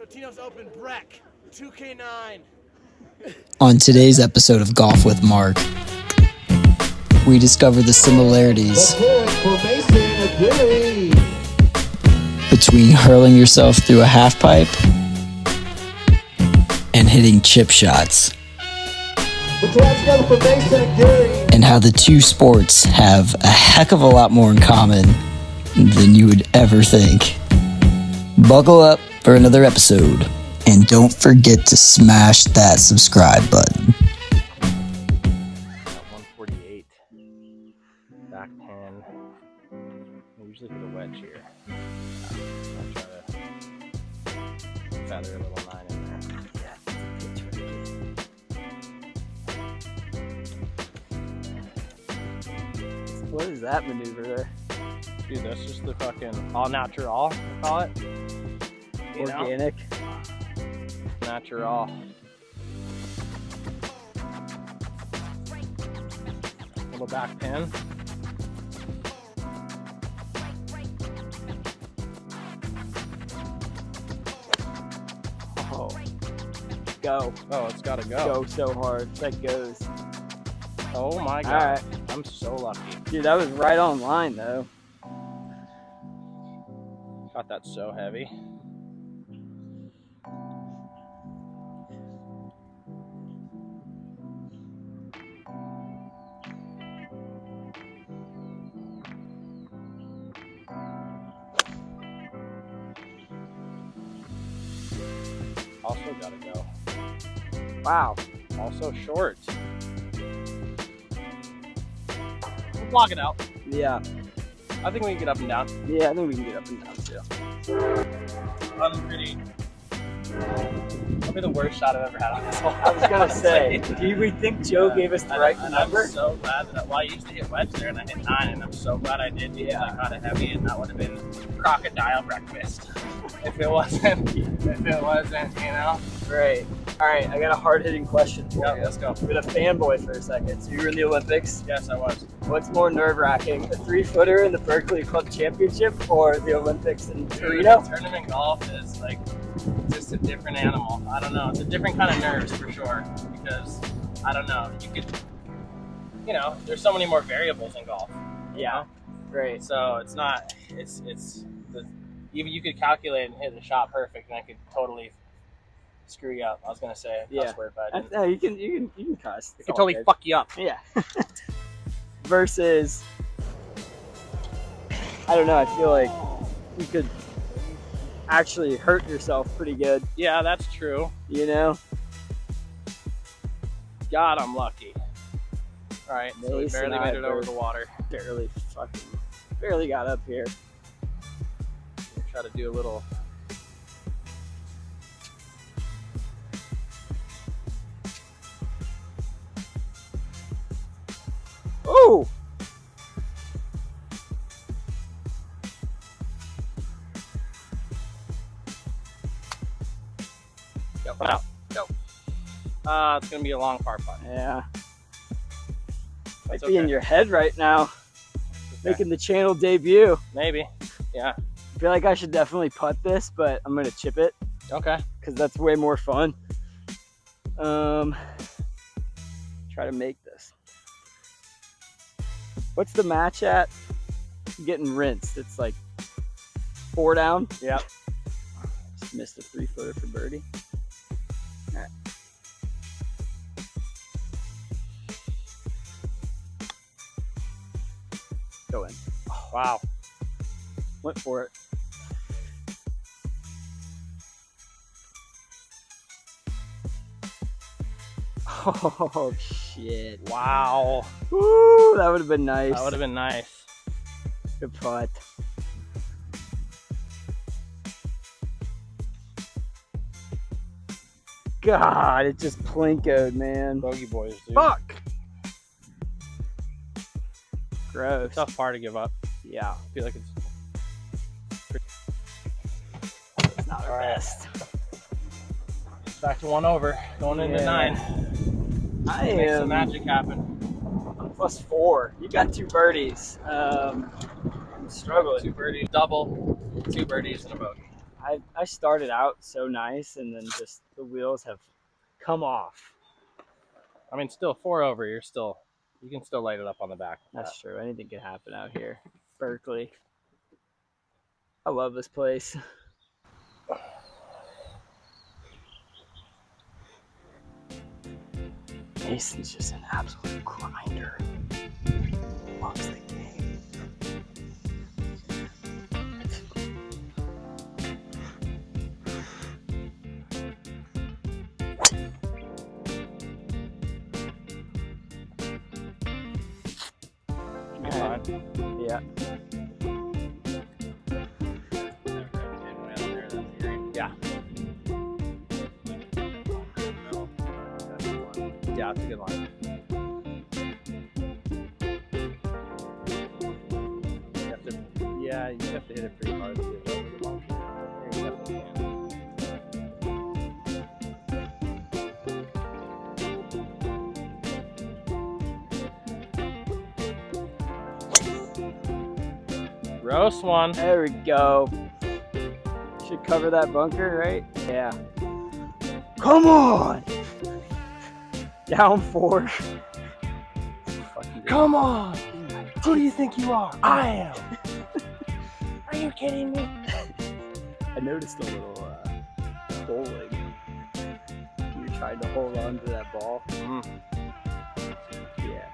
Latino's Open Breck, 2K9. On today's episode of Golf with Mark, we discover the similarities Mason Aguirre between hurling yourself through a half pipe and hitting chip shots, and how the two sports have a heck of a lot more in common than you would ever think. Buckle up for another episode, and don't forget to smash that subscribe button. 148, back 10. I usually hit a wedge here. I'll try to feather a little 9 in there. What is that maneuver there? Dude, that's just the fucking all natural, I call it. You know? Organic. Natural. Little back pin. Oh. Go. Oh, it's gotta go. Go so hard. That goes. Oh my god. Alright. I'm so lucky. Dude, that was right on line though. Got that so heavy. Also gotta go. Wow. Also short. We'll block it out. Yeah. I think we can get up and down. Yeah, I think we can get up and down too. That'll be the worst shot I've ever had on this hole. I was gonna say, do we think Joe gave us the right number? I'm so glad that, well, I used to hit wedge there and I hit 9, and I'm so glad I did because I caught it heavy, and that would have been crocodile breakfast if it wasn't, you know? Great. Alright, I got a hard-hitting question for Yeah, you. let's go. I'm gonna fanboy for a second. So you were in the Olympics. Yes, I was. What's more nerve-wracking, a 3-footer in the Berkeley Club Championship or the Olympics in Torino? Tournament golf is like just a different animal. I don't know. It's a different kind of nerves for sure, because I don't know. You could, you know, there's so many more variables in golf. Yeah. Great. So it's not. It's the, even you could calculate and hit a shot perfect, and I could totally screw you up. I was gonna say a cuss word, but I didn't. No, you can cuss. It could totally fuck you up. Yeah. Versus, I don't know. I feel like you could actually hurt yourself pretty good. Yeah, that's true. You know. God, I'm lucky. All right, so we Mason barely made it over Aguirre. the water. Barely got up here. We'll try to do a little. Oh. Wow. Go. It's gonna be a long par putt. Yeah. Might That's be in okay. your head right now. Okay. Making the channel debut. Maybe. Yeah. I feel like I should definitely putt this, but I'm gonna chip it Okay. because that's way more fun. Try to make this. What's the match at? Getting rinsed. It's like 4 down. Yep. Just missed a 3-footer for birdie. All right. Go in. Oh, wow. Went for it. Oh shit! Wow. Woo! That would have been nice. That would have been nice. Good putt. God, it just plinkoed, man. Bogey boys, dude. Fuck. Gross. Tough par to give up. Yeah, I feel like it's it's not our best. back to 1 over, going into 9. I Make some am magic happen. +4. You got 2 birdies. I'm struggling. 2 birdies, double, 2 birdies, and a bogey. I started out so nice, and then just the wheels have come off. I mean, still 4 over. You can still light it up on the back. That's true. Anything can happen out here. Berkeley. I love this place. Mason's just an absolute grinder. Loves the game. Yeah. Yeah. Yeah, it's a good line. You have to hit it pretty hard to get over the bump. You definitely can. Roast one. There we go. Should cover that bunker, right? Yeah. Come on! Down 4. Come on! Who do you think you are? I am! Are you kidding me? I noticed a little bowling. You're trying to hold on to that ball. Yeah.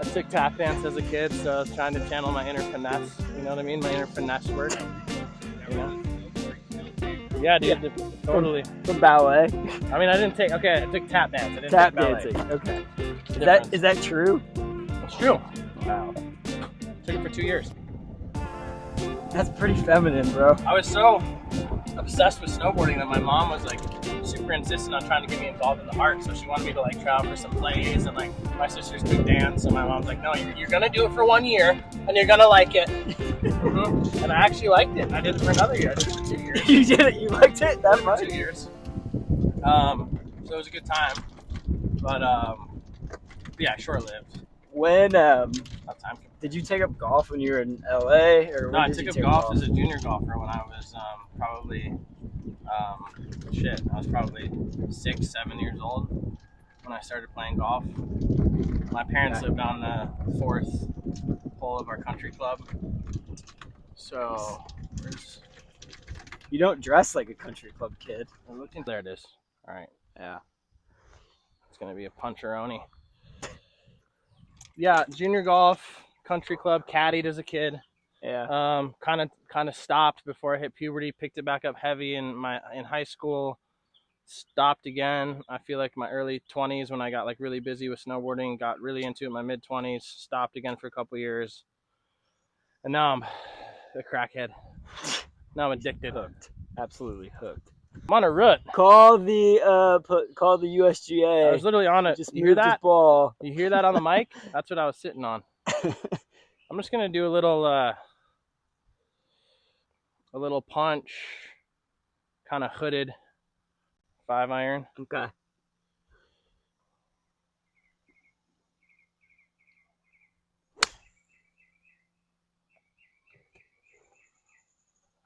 I took tap dance as a kid, so I was trying to channel my inner finesse. You know what I mean? My inner finesse work. You know? Yeah, dude, totally. From ballet. I mean, I took tap dance. I didn't Tap take ballet. dancing. Okay. Difference. Is that true? It's true. Wow. Took it for 2 years. That's pretty feminine, bro. I was so obsessed with snowboarding that my mom was like super insistent on trying to get me involved in the art. So she wanted me to like travel for some plays, and like my sisters could dance, and my mom's like, no, you're gonna do it for 1 year and you're gonna like it. And I actually liked it. I did it for another year. I did it for 2 years. You did it? You liked it that much? 2 years. So it was a good time, but yeah, short-lived. When Time. did you take up golf when you were in LA, or No, I took up golf as a junior golfer when I was probably I was probably 6, 7 years old when I started playing golf. My parents lived on the 4th hole of our country club, so you don't dress like a country club kid. there it is. All right, Yeah. it's gonna be a puncheroni. Yeah, junior golf, country club, caddied as a kid. Yeah. Kind of stopped before I hit puberty. Picked it back up heavy in high school. Stopped again. I feel like my early 20s when I got like really busy with snowboarding. Got really into it in my mid 20s. Stopped again for a couple years, and now I'm a crackhead. Now I'm addicted. Hooked. Absolutely hooked. I'm on a root. Call the USGA. I was literally on it. Just You hear moved his that? ball. You hear that on the mic? That's what I was sitting on. I'm just gonna do a little punch, kind of hooded 5-iron. Okay.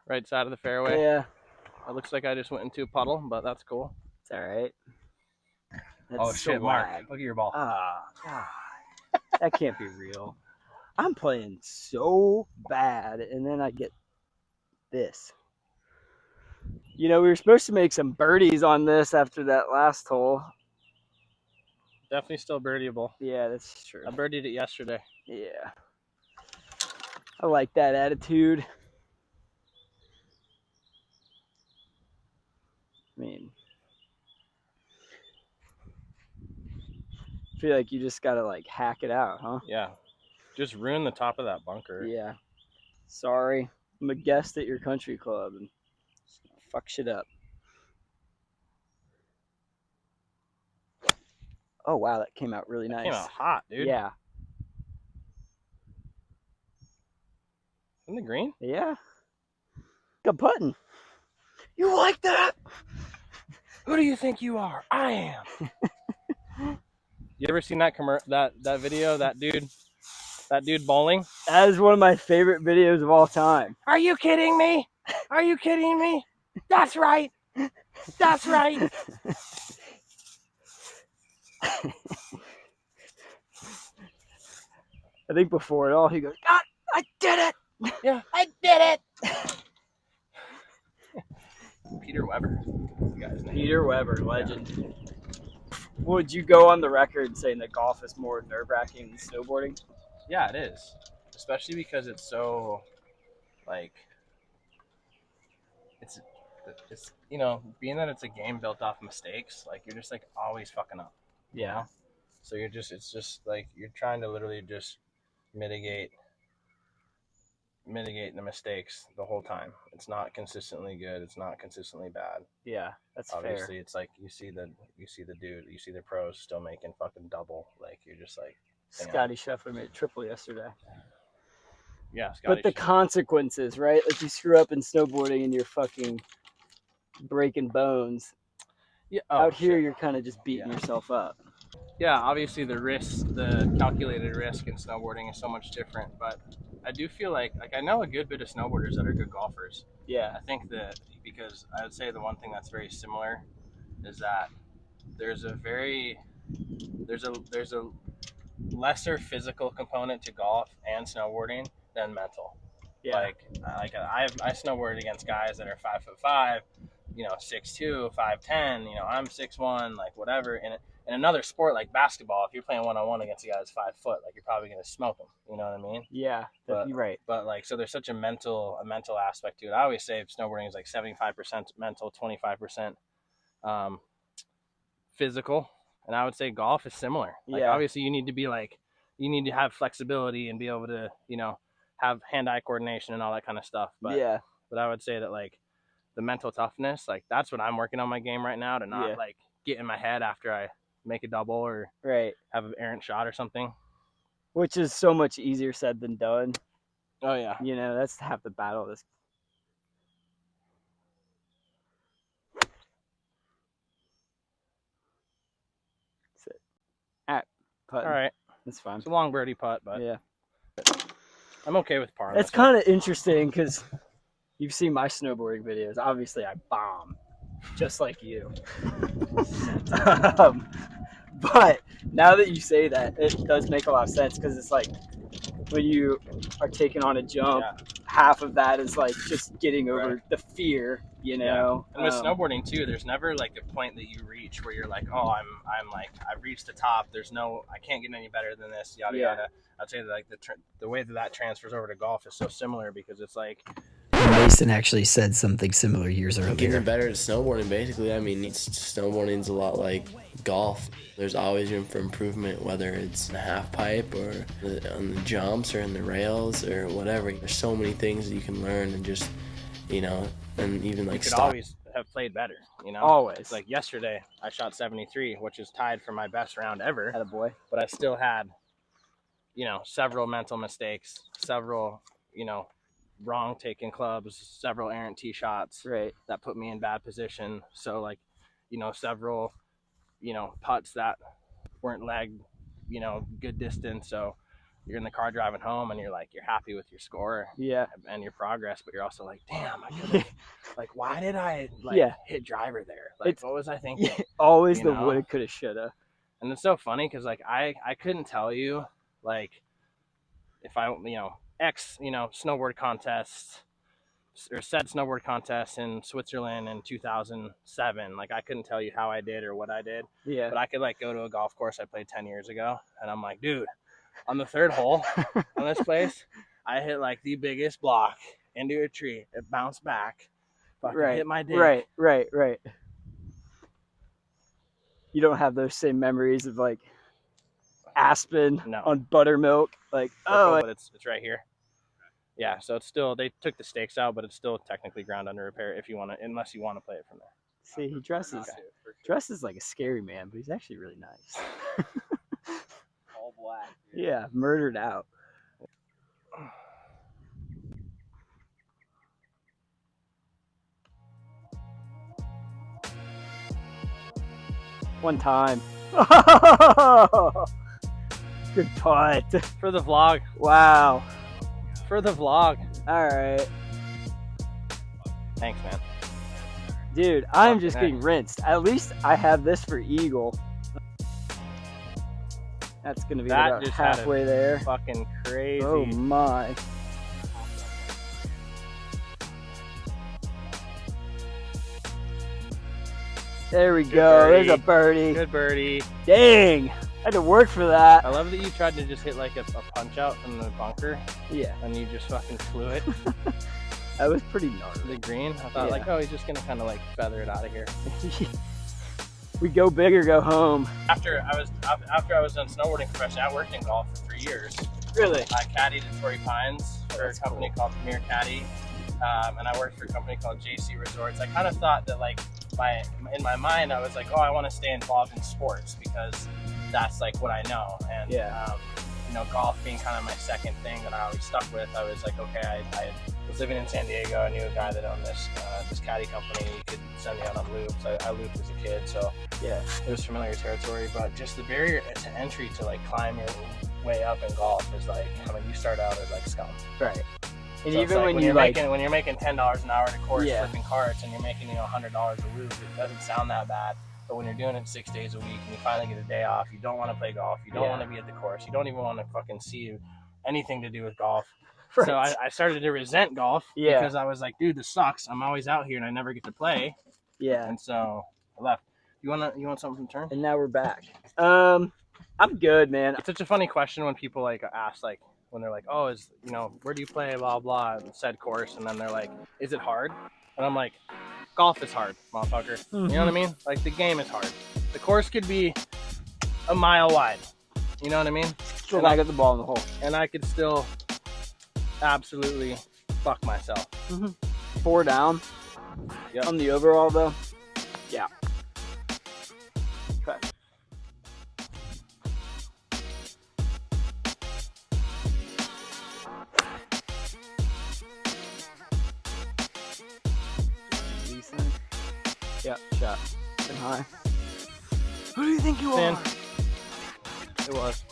Right side of the fairway. Yeah. It looks like I just went into a puddle, but that's cool. It's all right. Oh That's shit, Mark! swag. Look at your ball. Ah, God. That can't be real. I'm playing so bad, and then I get this. You know, we were supposed to make some birdies on this after that last hole. Definitely still birdieable. Yeah, that's true. I birdied it yesterday. Yeah. I like that attitude. I mean, I feel like you just gotta like hack it out, huh? Yeah. Just ruin the top of that bunker. Yeah. Sorry. I'm a guest at your country club and fuck shit up. Oh wow, that came out really nice. Came out hot, dude. Yeah. In the green? Yeah. Good putting. You like that? Who do you think you are? I am. You ever seen that that video? That dude That dude bowling. That is one of my favorite videos of all time. Are you kidding me? Are you kidding me? That's right. That's right. I think before it all, he goes, "God, I did it! Yeah, I did it." Peter Weber. The guy's name. Peter Weber, legend. Would you go on the record saying that golf is more nerve-wracking than snowboarding? Yeah, it is. Especially because it's so, like, it's you know, being that it's a game built off mistakes, like you're just like always fucking up. You know? So it's just like you're trying to literally just mitigate the mistakes the whole time. It's not consistently good. It's not consistently bad. Yeah, that's Obviously, fair. it's like you see the pros still making fucking double. Like you're just like, damn. Scotty Scheffler made triple yesterday. Yeah, Scotty. But the consequences, right? Like you screw up in snowboarding and you're fucking breaking bones. Yeah, Out here, you're kind of just beating yourself up. Yeah, obviously the calculated risk in snowboarding is so much different, but I do feel like I know a good bit of snowboarders that are good golfers. Yeah. I think that because I would say the one thing that's very similar is that there's a lesser physical component to golf and snowboarding than mental. Yeah. Like I snowboarded against guys that are 5'5", 6'2", 5'10", I'm 6'1", like whatever. And in another sport like basketball, if you're playing 1-on-1 against a guy that's 5 foot, like you're probably gonna smoke him. You know what I mean? Yeah, you're right. But like, so there's such a mental aspect to it. I always say snowboarding is like 75% mental, 25% physical, and I would say golf is similar. Like obviously you need to have flexibility and be able to have hand-eye coordination and all that kind of stuff. But I would say that like the mental toughness, like that's what I'm working on my game right now, to not like get in my head after I make a double or have an errant shot or something. Which is so much easier said than done. Oh yeah. That's half the battle of this. Sit. Putting. All right. That's fine. It's a long birdie putt, but I'm okay with par. It's kind of interesting because you've seen my snowboarding videos. Obviously, I bomb, just like you. But now that you say that, it does make a lot of sense because it's like when you are taking on a jump, half of that is like just getting over the fear, And with snowboarding too, there's never like a point that you reach where you're like, oh, I'm like I've reached the top. I can't get any better than this. Yada yada. I'd say that like the way that transfers over to golf is so similar because it's like. Mason actually said something similar years earlier. Getting better at snowboarding, basically. I mean, snowboarding's a lot like golf. There's always room for improvement, whether it's in a half pipe or on the jumps or in the rails or whatever. There's so many things that you can learn and just, and even like you could always have played better, Always. Like yesterday, I shot 73, which is tied for my best round ever. Attaboy. But I still had, several mental mistakes, several, wrong taking clubs, several errant tee shots that put me in bad position. So like, several, putts that weren't legged, good distance. So you're in the car driving home and you're happy with your score and your progress, but you're also like, damn, I could like, why did I hit driver there? Like, what was I thinking? Always the woulda, coulda, shoulda. And it's so funny because like I couldn't tell you like if I snowboard contests or said snowboard contests in Switzerland in 2007. Like I couldn't tell you how I did or what I did. Yeah. But I could like go to a golf course I played 10 years ago and I'm like, dude, on the third hole on this place, I hit like the biggest block into a tree. It bounced back. Fucking hit my dick. Right. You don't have those same memories of like Aspen on buttermilk. Like, but it's right here. Yeah, so it's still, they took the stakes out, but it's still technically ground under repair unless you want to play it from there. See, he dresses like a scary man, but he's actually really nice. All black. Yeah, murdered out. One time. Good putt. For the vlog. Wow. For the vlog. All right. Thanks, man. Dude, I'm Fucking just A. getting rinsed. At least I have this for eagle. That's going to be That about just had halfway there. Fucking crazy. Oh, my. There we go. birdie. There's a birdie. Good birdie. Dang. I had to work for that. I love that you tried to just hit like a punch out from the bunker Yeah. and you just fucking flew it That was pretty to gnarly. the green. I thought like, oh, he's just gonna kind of like feather it out of here. We go big or go home. After I was done snowboarding professionally, I worked in golf for 3 years. Really? I caddied at Torrey Pines for a company called Premier Caddy, and I worked for a company called JC Resorts. I kind of thought that like in my mind I was like, oh, I want to stay involved in sports because that's like what I know. And you know, golf being kind of my second thing that I always stuck with. I was like, okay, I was living in San Diego. I knew a guy that owned this caddy company. He could send me out on loops. I looped as a kid, so yeah, it was familiar territory. But just the barrier to entry to like climb your way up in golf is like, I mean, you start out as like scum. Right. And So even like when you're like, making $10 an hour at a course Yeah. flipping carts, and you're making $100 a loop, it doesn't sound that bad. But when you're doing it 6 days a week and you finally get a day off, you don't want to play golf, you don't want to be at the course, you don't even want to fucking see anything to do with golf. Right. So I started to resent golf because I was like, dude, this sucks. I'm always out here and I never get to play. yeah. And so I left. You want something from turn? And now we're back. I'm good, man. It's such a funny question when people like ask like when they're like, oh, is where do you play, blah blah, said course, and then they're like, is it hard? And I'm like, golf is hard, motherfucker. Mm-hmm. You know what I mean? Like the game is hard. The course could be a mile wide. You know what I mean? Still I got the ball in the hole. And I could still absolutely fuck myself. 4 down. Yep. On the overall though. Yeah. Okay. Decent. Yep, shot. And high. Who do you think you Thin. are? It was.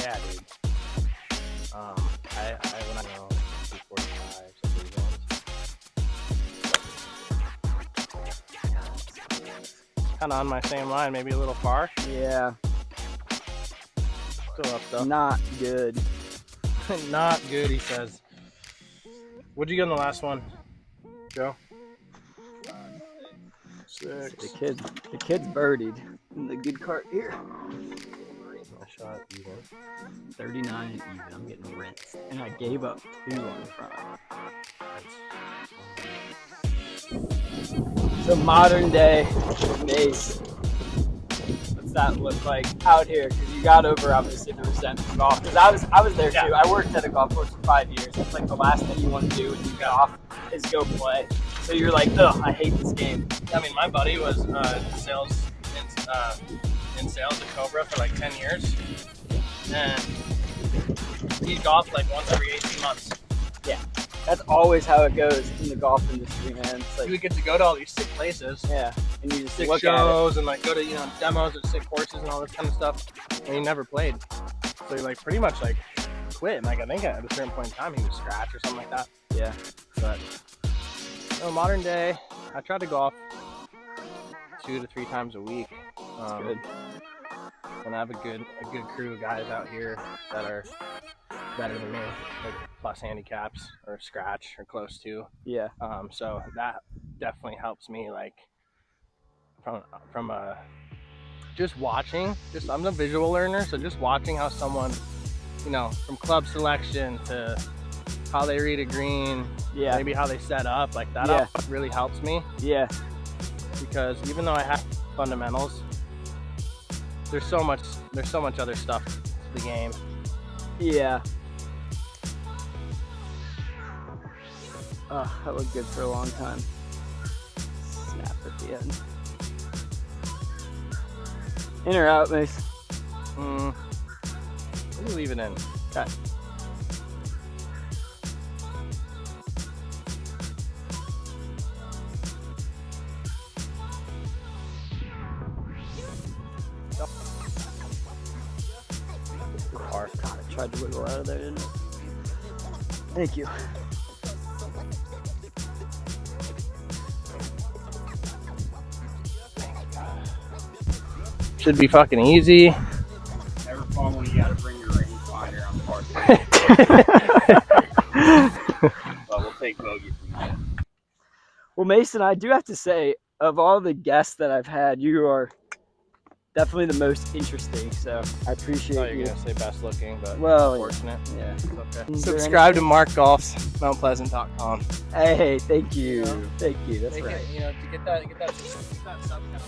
Yeah, dude. I when I know 245, some of these ones. Kind of on my same line, maybe a little far. Yeah. Still up though. Not good. Not good, he says. What'd you get on the last one, Joe? 6. The kid's birdied in the good cart here. I shot even. 39 and even. I'm getting rinsed. And I gave up 2 on the front. So modern day Mace. What's that look like out here? Because you got over obviously the resentment of golf. Because I was there too. I worked at a golf course for 5 years. It's like the last thing you want to do when you get off is go play. So you're like, ugh, I hate this game. I mean, my buddy was sales in sales at Cobra for like 10 years, and he golfed like once every 18 months. Yeah, that's always how it goes in the golf industry, man. It's You like, would get to go to all these sick places, yeah, and you just sick look at it. shows, and like go to demos at sick courses and all this kind of stuff, and he never played. So he like pretty much like quit. And like I think at a certain point in time he was scratch or something like that. Yeah, But modern day, I try to golf 2 to 3 times a week. that's good. And I have a good crew of guys out here that are better than me, like plus handicaps or scratch or close to. Yeah, So that definitely helps me, like from just watching. I'm the visual learner, so just watching how someone, from club selection to how they read a green, yeah, maybe how they set up, like that Yeah. really helps me. yeah, Because even though I have fundamentals, there's so much other stuff to the game. yeah. Oh, that looked good for a long time. Snap at the end. In or out, Mace? Let me leave it in. Okay. tried to wiggle out of there, didn't it? Thank you. Should be fucking easy. Never fun when you gotta bring your rangefinder on part. But we'll take bogey from that. Well, Mason, I do have to say, of all the guests that I've had, you are definitely the most interesting. So I appreciate I thought you you. were gonna say best looking, but Well, unfortunate. Yeah. It's okay. Is there Subscribe to Mark Golf's MountPleasant.com. Hey, thank you. You know, Thank you. That's Make right. it, you know, to get that sub count.